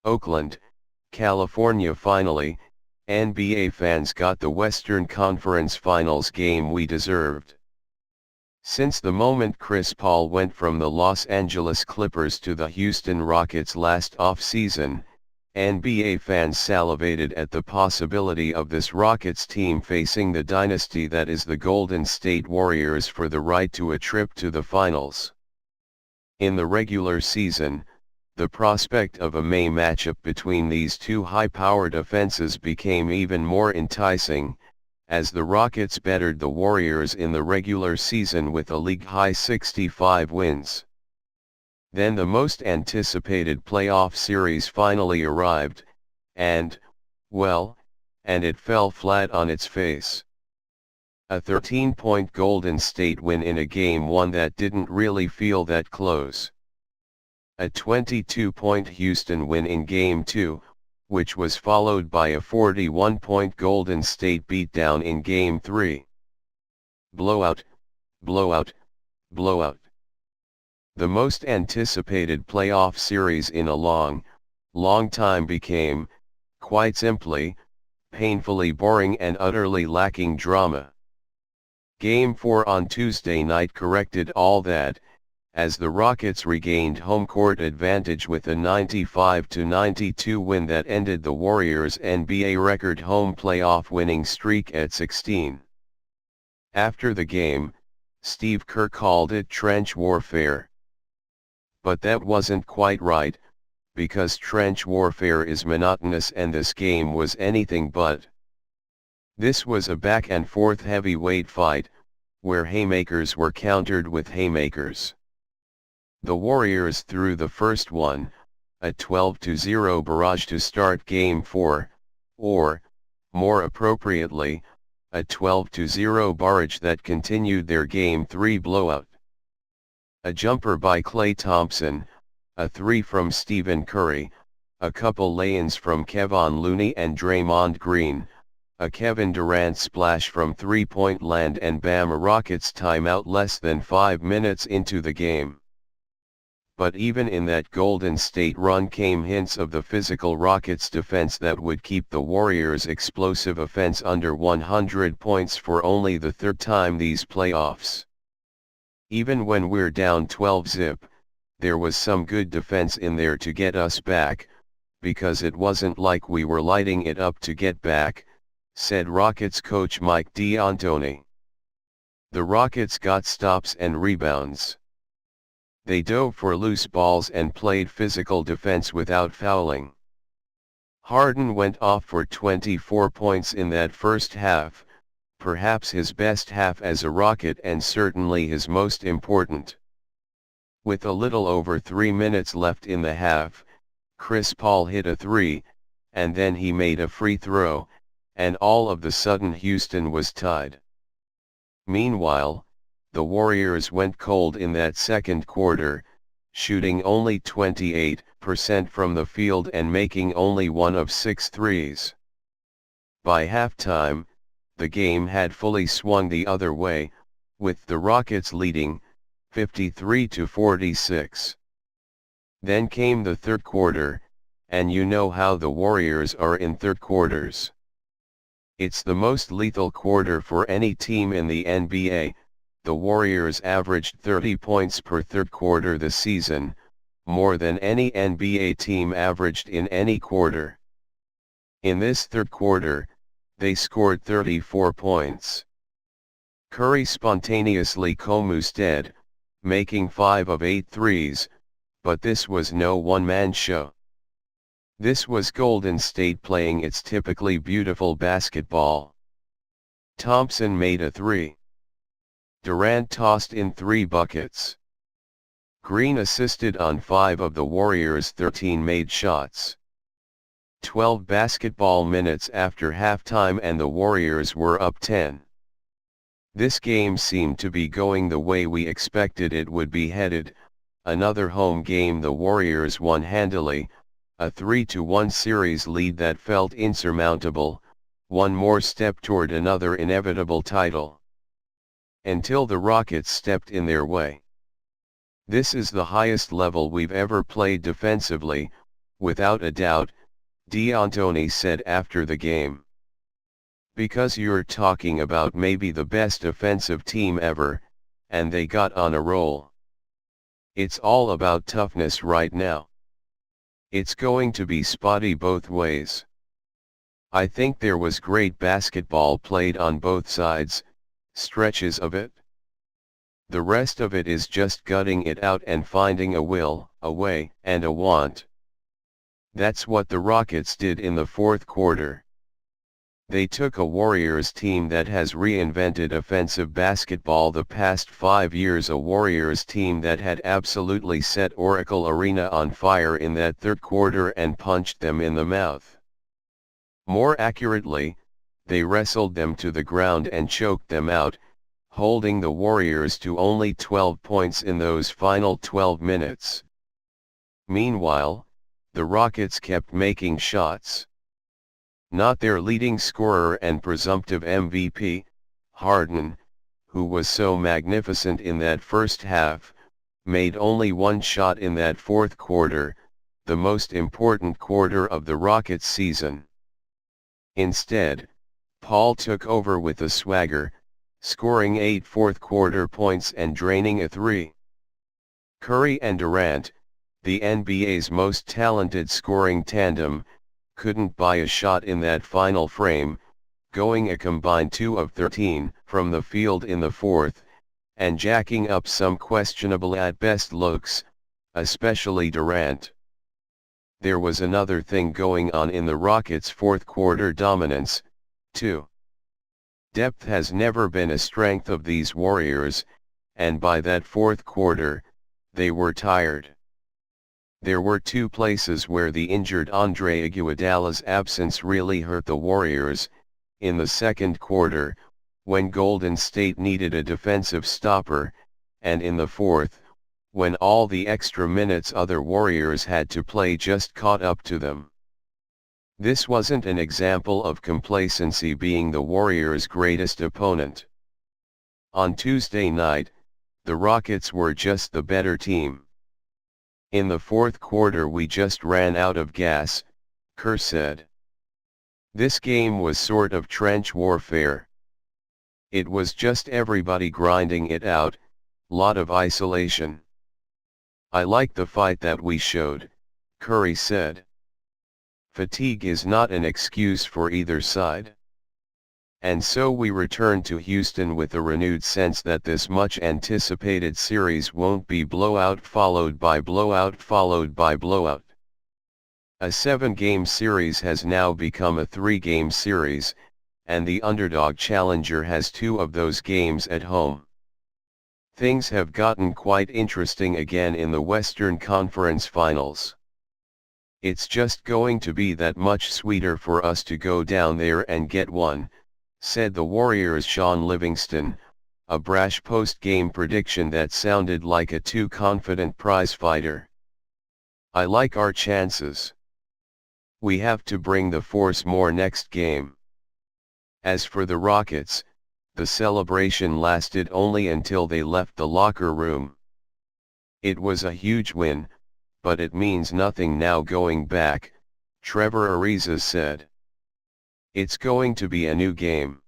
Oakland, California. Finally, NBA fans got the Western Conference Finals game we deserved. Since the moment Chris Paul went from the Los Angeles Clippers to the Houston Rockets last offseason, NBA fans salivated at the possibility of this Rockets team facing the dynasty that is the Golden State Warriors for the right to a trip to the finals. In the regular season, the prospect of a May matchup between these two high-powered offenses became even more enticing, as the Rockets bettered the Warriors in the regular season with a league-high 65 wins. Then the most anticipated playoff series finally arrived, and it fell flat on its face. A 13-point Golden State win in a Game 1 that didn't really feel that close. A 22-point Houston win in Game 2, which was followed by a 41-point Golden State beatdown in Game 3. Blowout, blowout, blowout. The most anticipated playoff series in a long time became, quite simply, painfully boring and utterly lacking drama. Game 4 on Tuesday night corrected all that, as the Rockets regained home court advantage with a 95-92 win that ended the Warriors' NBA record home playoff winning streak at 16. After the game, Steve Kerr called it trench warfare. But that wasn't quite right, because trench warfare is monotonous and this game was anything but. This was a back-and-forth heavyweight fight, where haymakers were countered with haymakers. The Warriors threw the first one, a 12-0 barrage to start Game 4, or, more appropriately, a 12-0 barrage that continued their Game 3 blowout. A jumper by Klay Thompson, a three from Stephen Curry, a couple lay-ins from Kevon Looney and Draymond Green, a Kevin Durant splash from three-point land, and bam, a Rockets timeout less than 5 minutes into the game. But even in that Golden State run came hints of the physical Rockets defense that would keep the Warriors' explosive offense under 100 points for only the third time these playoffs. Even when we're down 12-zip, there was some good defense in there to get us back, because it wasn't like we were lighting it up to get back, said Rockets coach Mike D'Antoni. The Rockets got stops and rebounds. They dove for loose balls and played physical defense without fouling. Harden went off for 24 points in that first half, perhaps his best half as a Rocket and certainly his most important. With a little over 3 minutes left in the half, Chris Paul hit a three, and then he made a free throw, and all of the sudden Houston was tied. Meanwhile, the Warriors went cold in that second quarter, shooting only 28% from the field and making only 1 of 6 threes. By halftime, the game had fully swung the other way, with the Rockets leading, 53-46. Then came the third quarter, and you know how the Warriors are in third quarters. It's the most lethal quarter for any team in the NBA. The Warriors averaged 30 points per third quarter this season, more than any NBA team averaged in any quarter. In this third quarter, they scored 34 points. Curry spontaneously commusted, making 5 of 8 threes, but this was no one-man show. This was Golden State playing its typically beautiful basketball. Thompson made a three. Durant tossed in 3 buckets. Green assisted on 5 of the Warriors' 13 made shots. 12 basketball minutes after halftime and the Warriors were up 10. This game seemed to be going the way we expected it would be headed. Another home game the Warriors won handily, a 3-1 series lead that felt insurmountable, one more step toward another inevitable title. Until the Rockets stepped in their way. This is the highest level we've ever played defensively, Without a doubt, D'Antoni said after the game. Because you're talking about maybe the best offensive team ever, and they got on a roll. It's all about toughness right now. It's going to be spotty both ways. I think there was great basketball played on both sides, stretches of it. The rest of it is just gutting it out and finding a will, a way, and a want. That's what the Rockets did in the fourth quarter. They took a Warriors team that has reinvented offensive basketball the past 5 years, a Warriors team that had absolutely set Oracle Arena on fire in that third quarter and punched them in the mouth. More accurately, they wrestled them to the ground and choked them out, holding the Warriors to only 12 points in those final 12 minutes. Meanwhile, the Rockets kept making shots. Not their leading scorer and presumptive MVP, Harden, who was so magnificent in that first half, made only one shot in that fourth quarter, the most important quarter of the Rockets season. Instead, Paul took over with a swagger, scoring 8 fourth-quarter points and draining a three. Curry and Durant, the NBA's most talented scoring tandem, couldn't buy a shot in that final frame, going a combined 2 of 13 from the field in the fourth, and jacking up some questionable at best looks, especially Durant. There was another thing going on in the Rockets' fourth-quarter dominance, too. Depth has never been a strength of these Warriors, and by that fourth quarter, they were tired. There were 2 places where the injured Andre Iguodala's absence really hurt the Warriors: in the second quarter, when Golden State needed a defensive stopper, and in the fourth, when all the extra minutes other Warriors had to play just caught up to them. This wasn't an example of complacency being the Warriors' greatest opponent. On Tuesday night, the Rockets were just the better team. In the fourth quarter we just ran out of gas, Kerr said. This game was sort of trench warfare. It was just everybody grinding it out, lot of isolation. I like the fight that we showed, Curry said. Fatigue is not an excuse for either side. And so we return to Houston with a renewed sense that this much anticipated series won't be blowout followed by blowout followed by blowout. A 7-game series has now become a 3-game series, and the underdog challenger has 2 of those games at home. Things have gotten quite interesting again in the Western Conference Finals. It's just going to be that much sweeter for us to go down there and get one, said the Warriors' Sean Livingston, a brash post-game prediction that sounded like a too confident prizefighter. I like our chances. We have to bring the force more next game. As for the Rockets, the celebration lasted only until they left the locker room. It was a huge win, but it means nothing now going back, Trevor Ariza said. It's going to be a new game.